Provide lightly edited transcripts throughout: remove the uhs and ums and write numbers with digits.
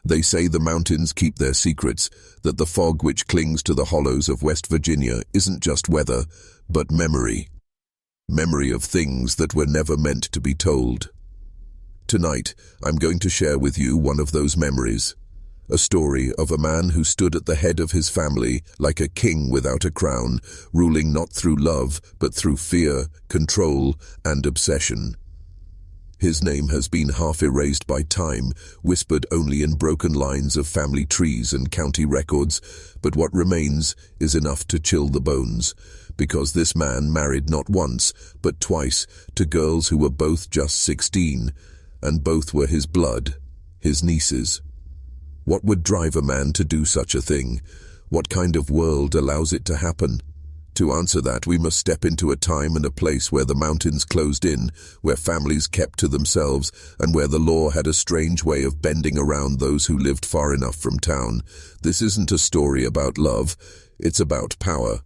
They say the mountains keep their secrets, that the fog which clings to the hollows of West Virginia isn't just weather, but memory. Memory of things that were never meant to be told. Tonight, I'm going to share with you one of those memories. A story of a man who stood at the head of his family like a king without a crown, ruling not through love, but through fear, control, and obsession. His name has been half erased by time, whispered only in broken lines of family trees and county records, but what remains is enough to chill the bones, because this man married not once, but twice, to girls who were both just 16, and both were his blood, his nieces. What would drive a man to do such a thing? What kind of world allows it to happen? To answer that, we must step into a time and a place where the mountains closed in, where families kept to themselves, and where the law had a strange way of bending around those who lived far enough from town. This isn't a story about love, it's about power.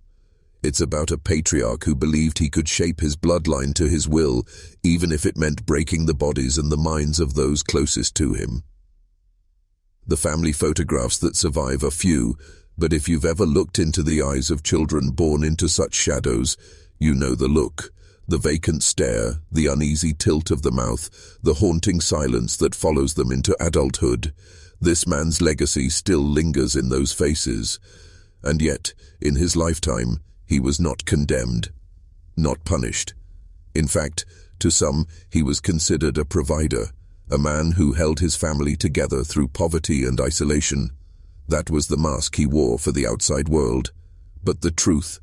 It's about a patriarch who believed he could shape his bloodline to his will, even if it meant breaking the bodies and the minds of those closest to him. The family photographs that survive are few, but if you've ever looked into the eyes of children born into such shadows, you know the look, the vacant stare, the uneasy tilt of the mouth, the haunting silence that follows them into adulthood. This man's legacy still lingers in those faces. And yet, in his lifetime, he was not condemned, not punished. In fact, to some, he was considered a provider, a man who held his family together through poverty and isolation. That was the mask he wore for the outside world. But the truth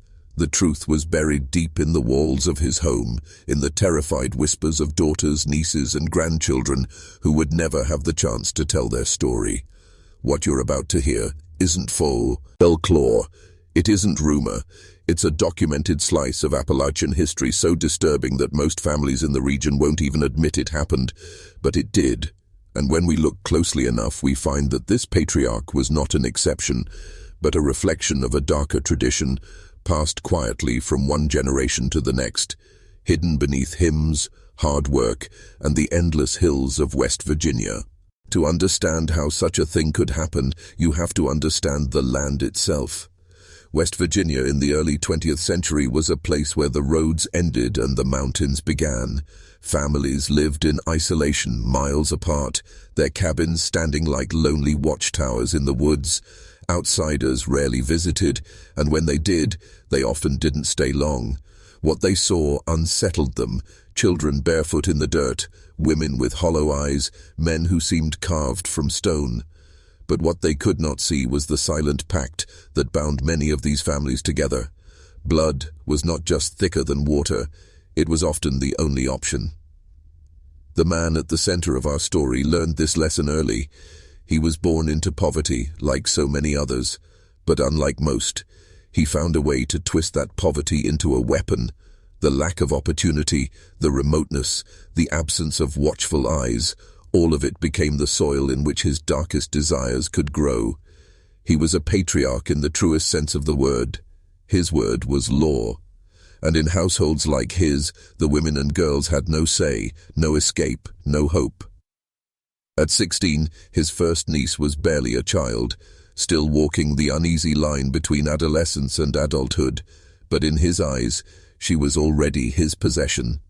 was buried deep in the walls of his home, in the terrified whispers of daughters, nieces, and grandchildren who would never have the chance to tell their story. What you're about to hear isn't folklore. It isn't rumor. It's a documented slice of Appalachian history so disturbing that most families in the region won't even admit it happened. But it did. And when we look closely enough, we find that this patriarch was not an exception, but a reflection of a darker tradition, passed quietly from one generation to the next, hidden beneath hymns, hard work, and the endless hills of West Virginia. To understand how such a thing could happen, you have to understand the land itself. West Virginia in the early 20th century was a place where the roads ended and the mountains began. Families lived in isolation, miles apart, their cabins standing like lonely watchtowers in the woods. Outsiders rarely visited, and when they did, they often didn't stay long. What they saw unsettled them: children barefoot in the dirt, women with hollow eyes, men who seemed carved from stone. But what they could not see was the silent pact that bound many of these families together. Blood was not just thicker than water, it was often the only option. The man at the center of our story learned this lesson early. He was born into poverty, like so many others, but unlike most, he found a way to twist that poverty into a weapon. The lack of opportunity, the remoteness, the absence of watchful eyes, all of it became the soil in which his darkest desires could grow. He was a patriarch in the truest sense of the word. His word was law. And in households like his, the women and girls had no say, no escape, no hope. At 16, his first niece was barely a child, still walking the uneasy line between adolescence and adulthood, but in his eyes, she was already his possession.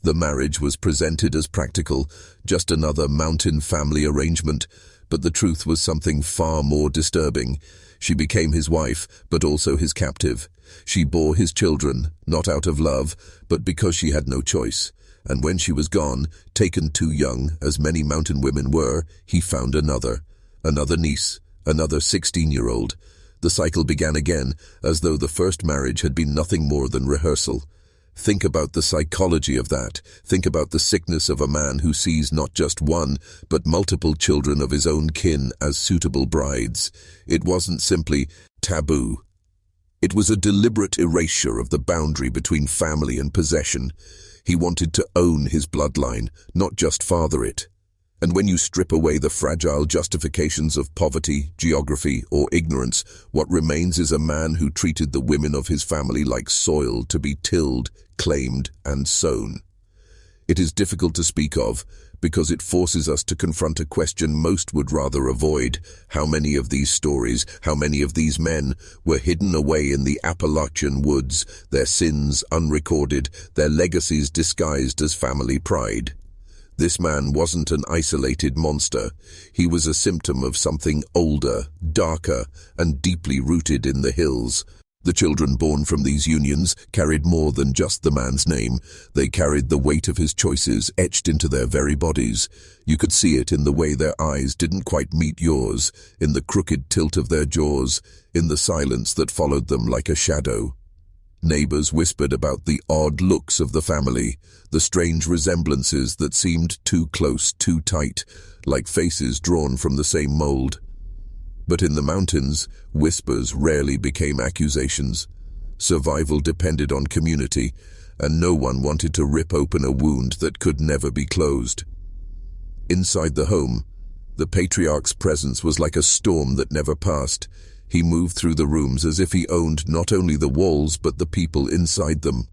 The marriage was presented as practical, just another mountain family arrangement, but the truth was something far more disturbing. She became his wife, but also his captive. She bore his children, not out of love, but because she had no choice. And when she was gone, taken too young, as many mountain women were, he found another niece, another 16-year-old. The cycle began again, as though the first marriage had been nothing more than rehearsal. Think about the psychology of that. Think about the sickness of a man who sees not just one, but multiple children of his own kin as suitable brides. It wasn't simply taboo. It was a deliberate erasure of the boundary between family and possession. He wanted to own his bloodline, not just father it. And when you strip away the fragile justifications of poverty, geography, or ignorance, what remains is a man who treated the women of his family like soil to be tilled, claimed, and sown. It is difficult to speak of, because it forces us to confront a question most would rather avoid. How many of these stories, how many of these men were hidden away in the Appalachian woods, their sins unrecorded, their legacies disguised as family pride? This man wasn't an isolated monster. He was a symptom of something older, darker, and deeply rooted in the hills. The children born from these unions carried more than just the man's name. They carried the weight of his choices etched into their very bodies. You could see it in the way their eyes didn't quite meet yours, in the crooked tilt of their jaws, in the silence that followed them like a shadow. Neighbors whispered about the odd looks of the family, the strange resemblances that seemed too close, too tight, like faces drawn from the same mold. But in the mountains, whispers rarely became accusations. Survival depended on community, and no one wanted to rip open a wound that could never be closed. Inside the home, the patriarch's presence was like a storm that never passed. He moved through the rooms as if he owned not only the walls but the people inside them.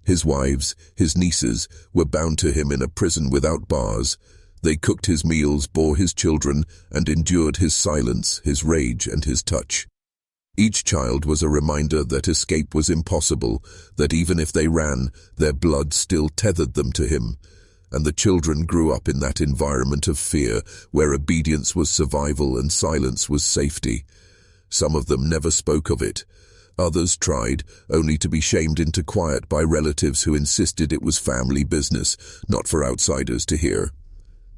His wives, his nieces, were bound to him in a prison without bars. They cooked his meals, bore his children, and endured his silence, his rage, and his touch. Each child was a reminder that escape was impossible, that even if they ran, their blood still tethered them to him. And the children grew up in that environment of fear, where obedience was survival and silence was safety. Some of them never spoke of it. Others tried, only to be shamed into quiet by relatives who insisted it was family business, not for outsiders to hear.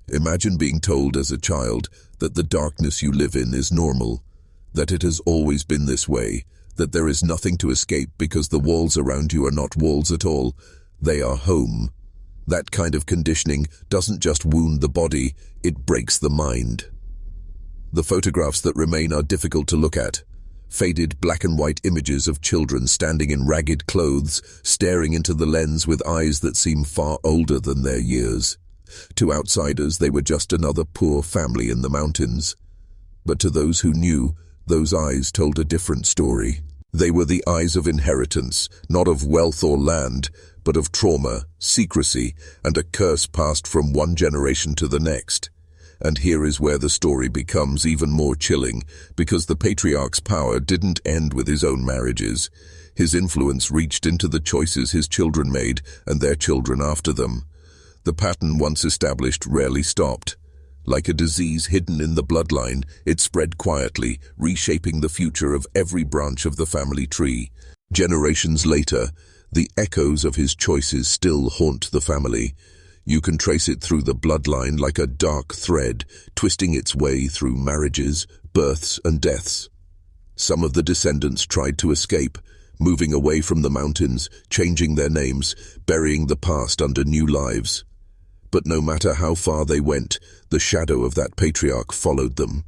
Imagine being told as a child that the darkness you live in is normal, that it has always been this way, that there is nothing to escape because the walls around you are not walls at all, they are home. That kind of conditioning doesn't just wound the body, it breaks the mind. The photographs that remain are difficult to look at. Faded black and white images of children standing in ragged clothes, staring into the lens with eyes that seem far older than their years. To outsiders, they were just another poor family in the mountains. But to those who knew, those eyes told a different story. They were the eyes of inheritance, not of wealth or land, but of trauma, secrecy, and a curse passed from one generation to the next. And here is where the story becomes even more chilling, because the patriarch's power didn't end with his own marriages. His influence reached into the choices his children made, and their children after them. The pattern once established rarely stopped. Like a disease hidden in the bloodline, it spread quietly, reshaping the future of every branch of the family tree. Generations later, the echoes of his choices still haunt the family. You can trace it through the bloodline like a dark thread, twisting its way through marriages, births, and deaths. Some of the descendants tried to escape, moving away from the mountains, changing their names, burying the past under new lives. But no matter how far they went, the shadow of that patriarch followed them.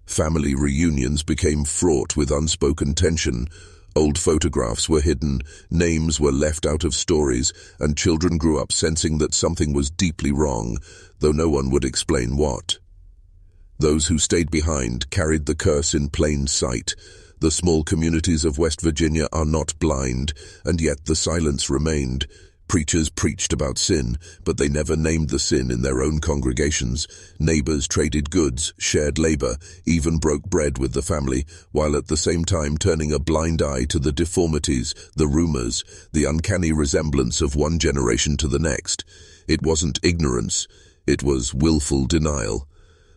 Family reunions became fraught with unspoken tension. Old photographs were hidden, names were left out of stories, and children grew up sensing that something was deeply wrong, though no one would explain what. Those who stayed behind carried the curse in plain sight. The small communities of West Virginia are not blind, and yet the silence remained. Preachers preached about sin, but they never named the sin in their own congregations. Neighbors traded goods, shared labor, even broke bread with the family, while at the same time turning a blind eye to the deformities, the rumors, the uncanny resemblance of one generation to the next. It wasn't ignorance, it was willful denial,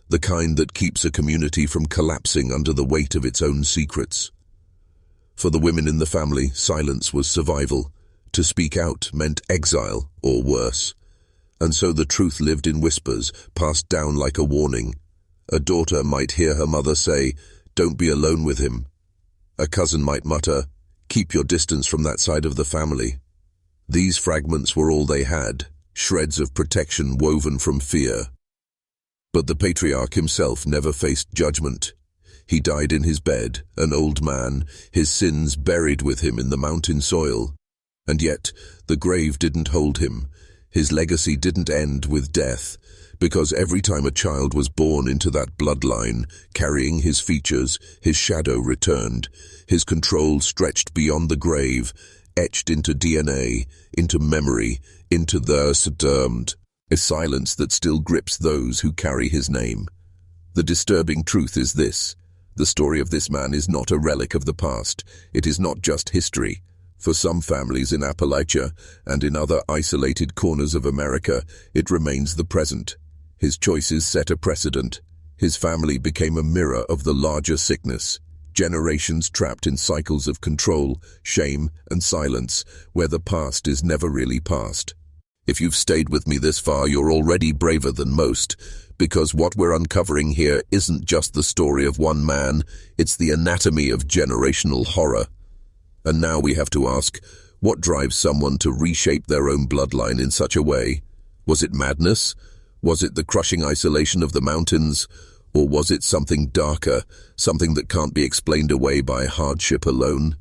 the kind that keeps a community from collapsing under the weight of its own secrets. For the women in the family, silence was survival. To speak out meant exile, or worse. And so the truth lived in whispers, passed down like a warning. A daughter might hear her mother say, "Don't be alone with him." A cousin might mutter, "Keep your distance from that side of the family." These fragments were all they had, shreds of protection woven from fear. But the patriarch himself never faced judgment. He died in his bed, an old man, his sins buried with him in the mountain soil. And yet, the grave didn't hold him. His legacy didn't end with death, because every time a child was born into that bloodline, carrying his features, his shadow returned. His control stretched beyond the grave, etched into DNA, into memory, into the a silence that still grips those who carry his name. The disturbing truth is this: the story of this man is not a relic of the past. It is not just history. For some families in Appalachia and in other isolated corners of America, it remains the present. His choices set a precedent. His family became a mirror of the larger sickness. Generations trapped in cycles of control, shame, and silence, where the past is never really past. If you've stayed with me this far, you're already braver than most, because what we're uncovering here isn't just the story of one man, it's the anatomy of generational horror. And now we have to ask, what drives someone to reshape their own bloodline in such a way? Was it madness? Was it the crushing isolation of the mountains? Or was it something darker, something that can't be explained away by hardship alone?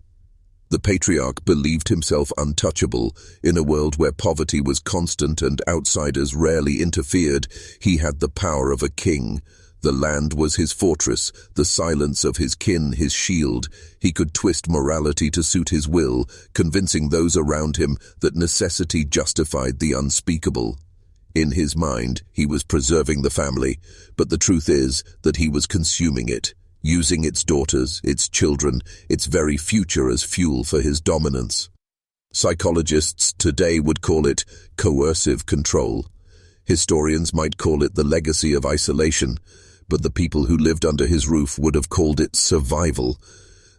The patriarch believed himself untouchable. In a world where poverty was constant and outsiders rarely interfered, he had the power of a king. The land was his fortress, the silence of his kin his shield. He could twist morality to suit his will, convincing those around him that necessity justified the unspeakable. In his mind, he was preserving the family, but the truth is that he was consuming it, using its daughters, its children, its very future as fuel for his dominance. Psychologists today would call it coercive control. Historians might call it the legacy of isolation, but the people who lived under his roof would have called it survival.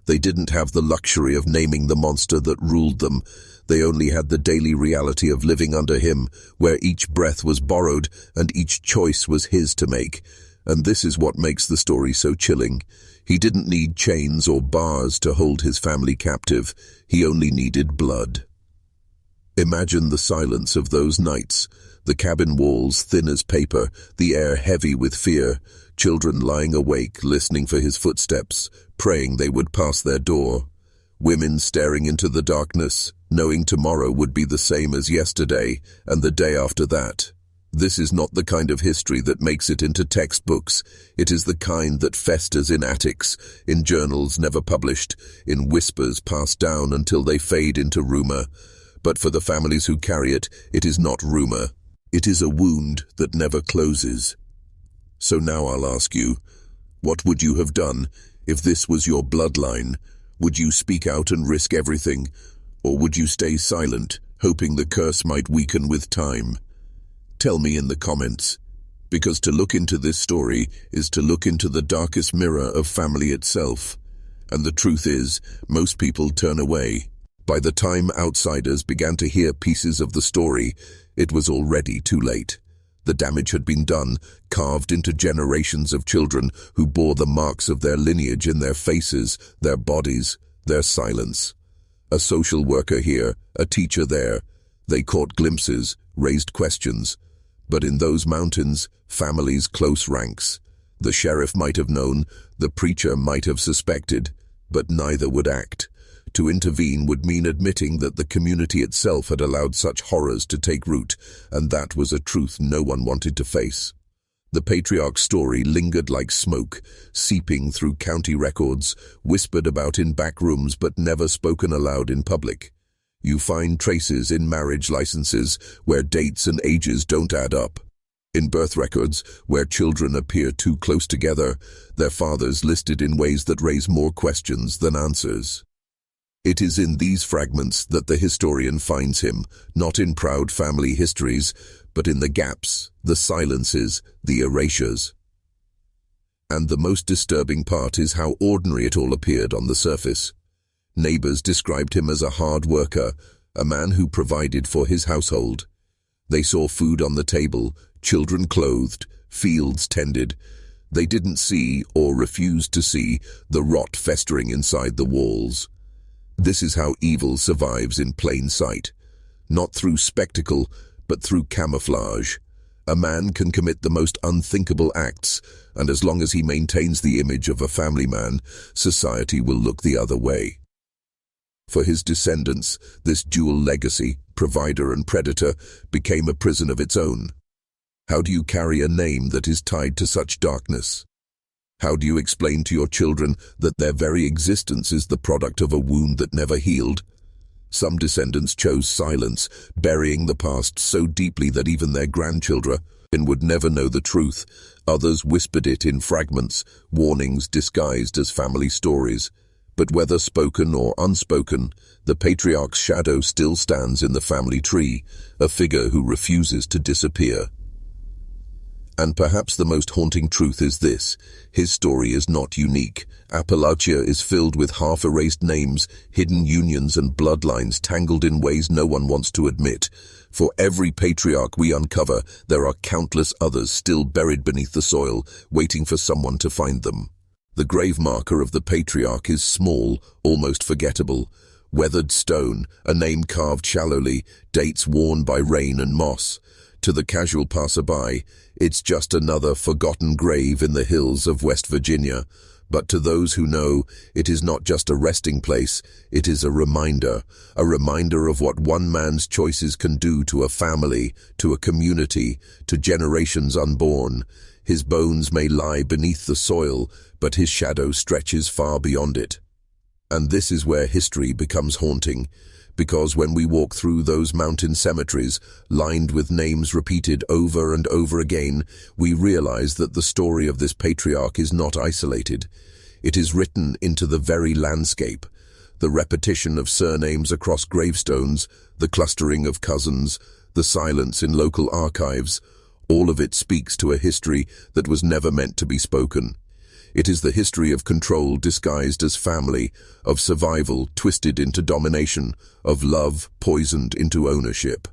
They didn't have the luxury of naming the monster that ruled them. They only had the daily reality of living under him, where each breath was borrowed and each choice was his to make. And this is what makes the story so chilling. He didn't need chains or bars to hold his family captive. He only needed blood. Imagine the silence of those nights, the cabin walls thin as paper, the air heavy with fear, children lying awake listening for his footsteps, praying they would pass their door, women staring into the darkness, knowing tomorrow would be the same as yesterday and the day after that. This is not the kind of history that makes it into textbooks. It is the kind that festers in attics, in journals never published, in whispers passed down until they fade into rumor. But for the families who carry it, it is not rumor. It is a wound that never closes. So now I'll ask you, what would you have done if this was your bloodline? Would you speak out and risk everything? Or would you stay silent, hoping the curse might weaken with time? Tell me in the comments, because to look into this story is to look into the darkest mirror of family itself. And the truth is, most people turn away. By the time outsiders began to hear pieces of the story, it was already too late. The damage had been done, carved into generations of children who bore the marks of their lineage in their faces, their bodies, their silence. A social worker here, a teacher there. They caught glimpses, raised questions. But in those mountains, families' close ranks. The sheriff might have known, the preacher might have suspected, but neither would act. To intervene would mean admitting that the community itself had allowed such horrors to take root, and that was a truth no one wanted to face. The patriarch's story lingered like smoke, seeping through county records, whispered about in back rooms but never spoken aloud in public. You find traces in marriage licenses where dates and ages don't add up. In birth records, where children appear too close together, their fathers listed in ways that raise more questions than answers. It is in these fragments that the historian finds him, not in proud family histories, but in the gaps, the silences, the erasures. And the most disturbing part is how ordinary it all appeared on the surface. Neighbors described him as a hard worker, a man who provided for his household. They saw food on the table, children clothed, fields tended. They didn't see, or refused to see, the rot festering inside the walls. This is how evil survives in plain sight. Not through spectacle, but through camouflage. A man can commit the most unthinkable acts, and as long as he maintains the image of a family man, society will look the other way. For his descendants, this dual legacy, provider and predator, became a prison of its own. How do you carry a name that is tied to such darkness? How do you explain to your children that their very existence is the product of a wound that never healed? Some descendants chose silence, burying the past so deeply that even their grandchildren would never know the truth. Others whispered it in fragments, warnings disguised as family stories. But whether spoken or unspoken, the patriarch's shadow still stands in the family tree, a figure who refuses to disappear. And perhaps the most haunting truth is this: his story is not unique. Appalachia is filled with half-erased names, hidden unions and bloodlines tangled in ways no one wants to admit. For every patriarch we uncover, there are countless others still buried beneath the soil, waiting for someone to find them. The grave marker of the patriarch is small, almost forgettable. Weathered stone, a name carved shallowly, dates worn by rain and moss. To the casual passerby, it's just another forgotten grave in the hills of West Virginia. But to those who know, it is not just a resting place, it is a reminder of what one man's choices can do to a family, to a community, to generations unborn. His bones may lie beneath the soil, but his shadow stretches far beyond it. And this is where history becomes haunting, because when we walk through those mountain cemeteries, lined with names repeated over and over again, we realize that the story of this patriarch is not isolated. It is written into the very landscape. The repetition of surnames across gravestones, the clustering of cousins, the silence in local archives, all of it speaks to a history that was never meant to be spoken. It is the history of control disguised as family, of survival twisted into domination, of love poisoned into ownership.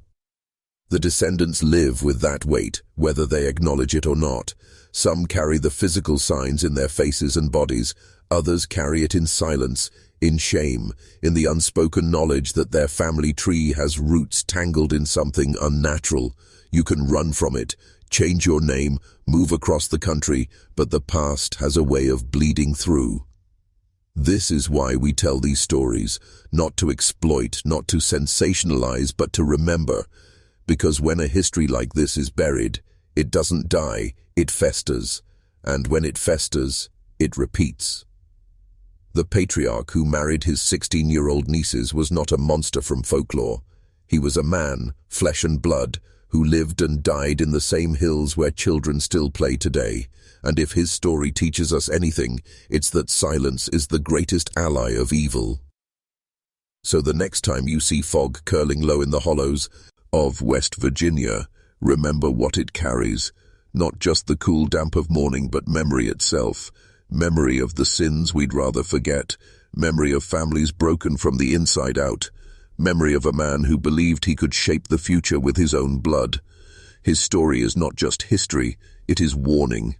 The descendants live with that weight, whether they acknowledge it or not. Some carry the physical signs in their faces and bodies, others carry it in silence, in shame, in the unspoken knowledge that their family tree has roots tangled in something unnatural. You can run from it, change your name, move across the country, but the past has a way of bleeding through. This is why we tell these stories, not to exploit, not to sensationalize, but to remember. Because when a history like this is buried, it doesn't die, it festers. And when it festers, it repeats. The patriarch who married his 16-year-old nieces was not a monster from folklore. He was a man, flesh and blood, who lived and died in the same hills where children still play today. And if his story teaches us anything, it's that silence is the greatest ally of evil. So the next time you see fog curling low in the hollows of West Virginia, remember what it carries. Not just the cool damp of morning, but memory itself. Memory of the sins we'd rather forget. Memory of families broken from the inside out. Memory of a man who believed he could shape the future with his own blood. His story is not just history, it is warning.